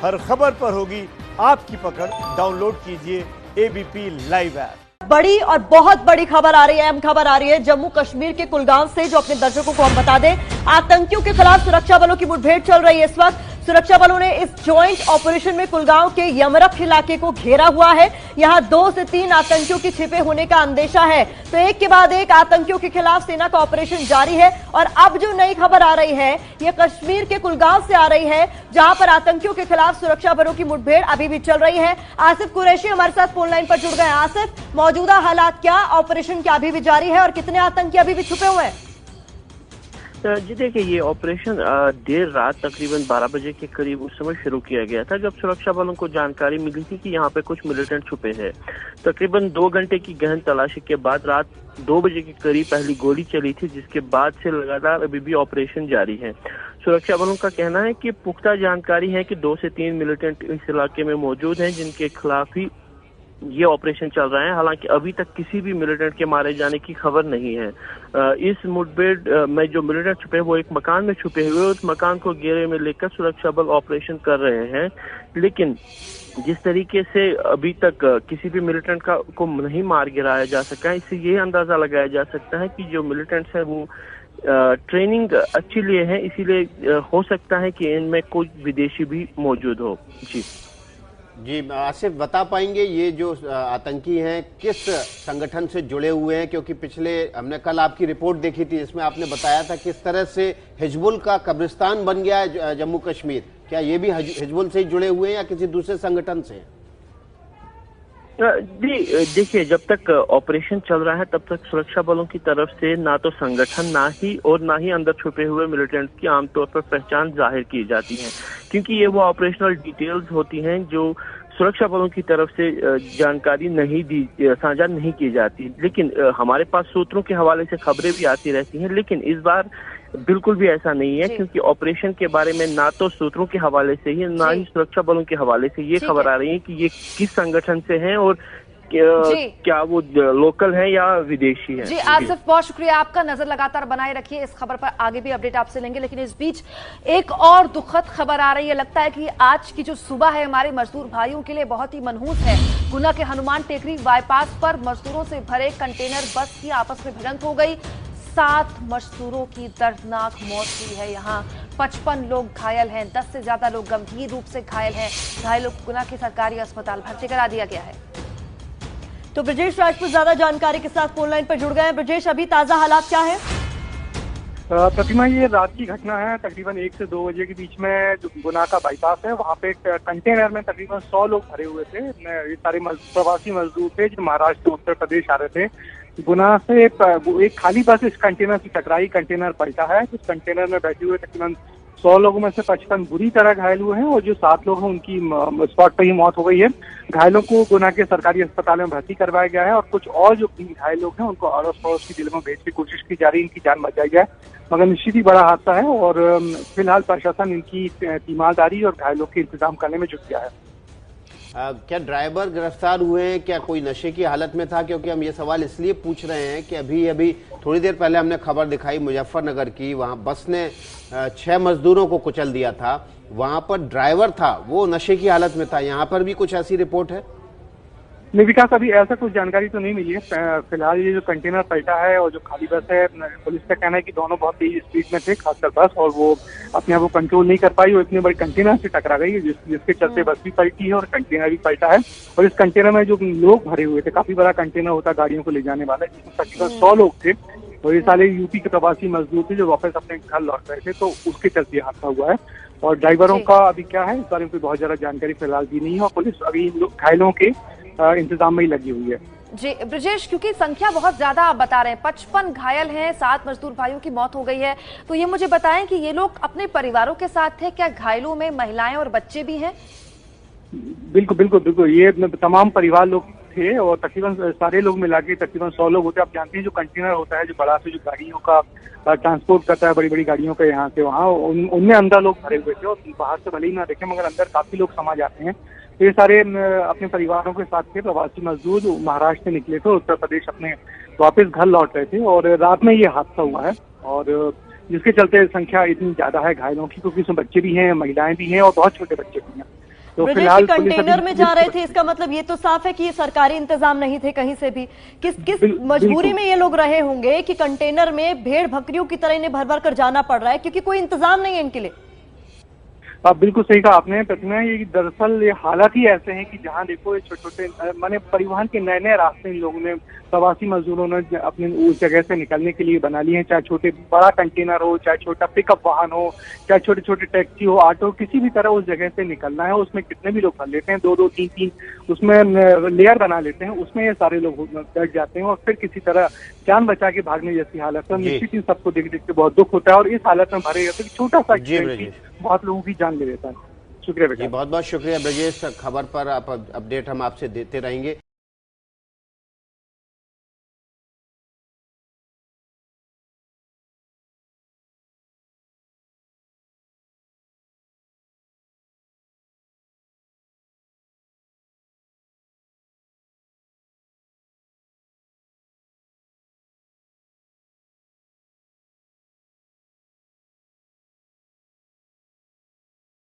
हर खबर पर होगी आपकी पकड़। डाउनलोड कीजिए एबीपी लाइव ऐप। बड़ी और बहुत बड़ी खबर आ रही है, अहम खबर आ रही है जम्मू कश्मीर के कुलगाम से, जो अपने दर्शकों को हम बता दें। आतंकियों के खिलाफ सुरक्षा बलों की मुठभेड़ चल रही है इस वक्त। सुरक्षा बलों ने इस ज्वाइंट ऑपरेशन में कुलगांव के यमरख इलाके को घेरा हुआ है। यहां 2 से 3 आतंकियों के छिपे होने का अंदेशा है। तो एक के बाद एक आतंकियों के खिलाफ सेना का ऑपरेशन जारी है। और अब जो नई खबर आ रही है, यह कश्मीर के कुलगांव से आ रही है, जहां पर आतंकियों के खिलाफ सुरक्षा बलों की मुठभेड़ अभी भी चल रही है। आसिफ कुरैशी हमारे साथ फोन लाइन पर जुड़ गए। आसिफ, मौजूदा हालात क्या, ऑपरेशन क्या अभी भी जारी है और कितने आतंकी अभी भी छुपे हुए हैं? जी देखिए, ये ऑपरेशन देर रात तकरीबन 12 बजे के करीब उस समय शुरू किया गया था, जब सुरक्षा बलों को जानकारी मिली थी कि यहाँ पे कुछ मिलिटेंट छुपे हैं। तकरीबन 2 घंटे की गहन तलाशी के बाद रात 2 बजे के करीब पहली गोली चली थी, जिसके बाद से लगातार अभी भी ऑपरेशन जारी है। सुरक्षा बलों का कहना है कि पुख्ता जानकारी है कि 2 से 3 मिलिटेंट इस इलाके में मौजूद हैं, जिनके खिलाफ ही ये ऑपरेशन चल रहा है। हालांकि अभी तक किसी भी मिलिटेंट के मारे जाने की खबर नहीं है। इस मुठभेड़ में जो मिलिटेंट छुपे हैं वो एक मकान में छुपे हुए, उस मकान को घेरे में लेकर सुरक्षा बल ऑपरेशन कर रहे हैं। लेकिन जिस तरीके से अभी तक किसी भी मिलिटेंट को नहीं मार गिराया जा सका है, इससे ये अंदाजा लगाया जा सकता है कि जो मिलिटेंट्स है वो ट्रेनिंग अच्छी लिए हैं, इसीलिए हो सकता है कि इनमें कुछ विदेशी भी मौजूद हो। जी आसिफ, बता पाएंगे ये जो आतंकी हैं किस संगठन से जुड़े हुए हैं? क्योंकि पिछले हमने कल आपकी रिपोर्ट देखी थी, इसमें आपने बताया था किस तरह से हिजबुल का कब्रिस्तान बन गया है जम्मू कश्मीर। क्या ये भी हिजबुल से ही जुड़े हुए हैं या किसी दूसरे संगठन से? जी देखिए, जब तक ऑपरेशन चल रहा है तब तक सुरक्षा बलों की तरफ से ना तो संगठन ना ही अंदर छुपे हुए मिलिटेंट्स की आमतौर पर पहचान जाहिर की जाती है, क्योंकि ये वो ऑपरेशनल डिटेल्स होती हैं जो सुरक्षा बलों की तरफ से जानकारी साझा नहीं की जाती। लेकिन हमारे पास सूत्रों के हवाले से खबरें भी आती रहती हैं, लेकिन इस बार बिल्कुल भी ऐसा नहीं है, क्योंकि ऑपरेशन के बारे में ना तो सूत्रों के हवाले से ही ना ही सुरक्षा बलों के हवाले से ये खबर आ रही है कि ये किस संगठन से हैं और क्या वो लोकल है या विदेशी है। जी आसिफ, बहुत शुक्रिया आपका। नजर लगातार बनाए रखिए इस खबर पर, आगे भी अपडेट आपसे लेंगे। लेकिन इस बीच एक और दुखद खबर आ रही है। लगता है कि आज की जो सुबह है हमारे मजदूर भाइयों के लिए बहुत ही मनहूस है। गुना के हनुमान टेकरी बाईपास पर मजदूरों से भरे कंटेनर बस की आपस में भिड़ंत हो गई। 7 मजदूरों की दर्दनाक मौत हुई है। यहाँ 55 लोग घायल हैं, 10 से ज्यादा लोग गंभीर रूप से घायल हैं। घायलों को गुना के सरकारी अस्पताल भर्ती करा दिया गया है। तो ब्रजेश राजपूत ज्यादा जानकारी के साथ फोन लाइन पर जुड़ गए हैं। ब्रजेश, अभी ताजा हालात क्या है? प्रतिमा, ये रात की घटना है। तकरीबन 1 से 2 बजे के बीच में जो गुना का बाईपास है, वहाँ पे एक कंटेनर में तकरीबन 100 लोग भरे हुए थे। ये सारे प्रवासी मजदूर थे जो महाराष्ट्र उत्तर प्रदेश आ रहे थे। गुना से एक खाली बस इस कंटेनर से टकराई, कंटेनर पलटा है। इस कंटेनर में बैठे हुए तकरीबन 100 लोगों में से 55 बुरी तरह घायल हुए हैं और जो 7 लोग हैं उनकी स्पॉट पर ही मौत हो गई है। घायलों को गुना के सरकारी अस्पताल में भर्ती करवाया गया है और कुछ और जो घायल लोग हैं उनको अड़ोस पड़ोस के जिलों में भेजने की कोशिश की जा रही है, इनकी जान बचाई जाए। मगर निश्चित ही बड़ा हादसा है और फिलहाल प्रशासन इनकी तीमारदारी और घायलों के इंतजाम करने में जुट गया है। क्या ड्राइवर गिरफ्तार हुए हैं? क्या कोई नशे की हालत में था? क्योंकि हम ये सवाल इसलिए पूछ रहे हैं कि अभी थोड़ी देर पहले हमने खबर दिखाई मुजफ्फरनगर की, वहां बस ने 6 मजदूरों को कुचल दिया था। वहां पर ड्राइवर था, वो नशे की हालत में था। यहाँ पर भी कुछ ऐसी रिपोर्ट है? नहीं विकास, अभी ऐसा कुछ जानकारी तो नहीं मिली है। फिलहाल ये जो कंटेनर पलटा है और जो खाली बस है, पुलिस का कहना है कि दोनों बहुत तेज स्पीड में थे, खासकर बस, और वो अपने आप को कंट्रोल नहीं कर पाई और इतने बड़े कंटेनर से टकरा गई, जिसके चलते बस भी पलटी है और कंटेनर भी पलटा है। और इस कंटेनर में जो लोग भरे हुए थे, काफी बड़ा कंटेनर होता गाड़ियों को ले जाने वाला, जिसमें तकरीबन 100 लोग थे और ये सारे यूपी के प्रवासी मजदूर थे जो वापस अपने घर लौट रहे थे। तो उसके चलते हादसा हुआ है। और ड्राइवरों का अभी क्या है, इस बारे में कोई बहुत ज्यादा जानकारी फिलहाल दी नहीं है और पुलिस अभी घायलों के इंतजाम में ही लगी हुई है। जी ब्रजेश, क्योंकि संख्या बहुत ज्यादा आप बता रहे हैं, 55 घायल हैं, 7 मजदूर भाइयों की मौत हो गई है, तो ये मुझे बताएं कि ये लोग अपने परिवारों के साथ थे? क्या घायलों में महिलाएं और बच्चे भी हैं? बिल्कुल बिल्कुल बिल्कुल, ये तमाम परिवार लोग थे और तकरीबन सारे लोग मिला के तकरीबन 100 लोग होते हैं। आप जानते हैं जो कंटेनर होता है, जो बड़ा से जो गाड़ियों का ट्रांसपोर्ट करता है, बड़ी बड़ी गाड़ियों का यहाँ से वहाँ, उनमें अंदर लोग भरे हुए थे और बाहर से भले ही ना देखें मगर अंदर काफी लोग समा जाते हैं। तो ये सारे अपने परिवारों के साथ थे, प्रवासी मजदूर जो महाराष्ट्र से निकले थे, उत्तर प्रदेश अपने वापस घर लौट रहे थे और रात में ये हादसा हुआ है। और जिसके चलते संख्या इतनी ज्यादा है घायलों की, क्योंकि इसमें बच्चे भी हैं, महिलाएं भी हैं और बहुत छोटे बच्चे भी हैं। तो ब्रजेश फिलहाल जी, पुलिस कंटेनर अभी- में जा रहे थे, इसका मतलब ये तो साफ है कि ये सरकारी इंतजाम नहीं थे कहीं से भी। किस मजबूरी बिल्कुल। में ये लोग रहे होंगे कि कंटेनर में भेड़ बकरियों की तरह इन्हें भर भर कर जाना पड़ रहा है, क्योंकि कोई इंतजाम नहीं है इनके लिए। आप बिल्कुल सही कहा आपने प्रतिमा। ये दरअसल ये हालात ही ऐसे हैं कि जहाँ देखो ये छोटे छोटे माने परिवहन के नए नए रास्ते इन लोगों ने, प्रवासी मजदूरों ने अपने उस जगह से निकलने के लिए बना लिए हैं। चाहे छोटे बड़ा कंटेनर हो, चाहे छोटा पिकअप वाहन हो, चाहे छोटे छोटे टैक्सी हो, ऑटो, किसी भी तरह उस जगह से निकलना है। उसमें कितने भी लोग भर लेते हैं, 2-2, 3-3 उसमें लेयर बना लेते हैं, उसमें ये सारे लोग बैठ जाते हैं और फिर किसी तरह जान बचा के भागने जैसी हालत है। निश्चित ही सबको देख देख के बहुत दुख होता है और इस हालत में भरे रहते छोटा सा बहुत लोगों की जान ले लेता है। शुक्रिया। बहुत बहुत शुक्रिया ब्रजेश, खबर पर आप अपडेट हम आपसे देते रहेंगे।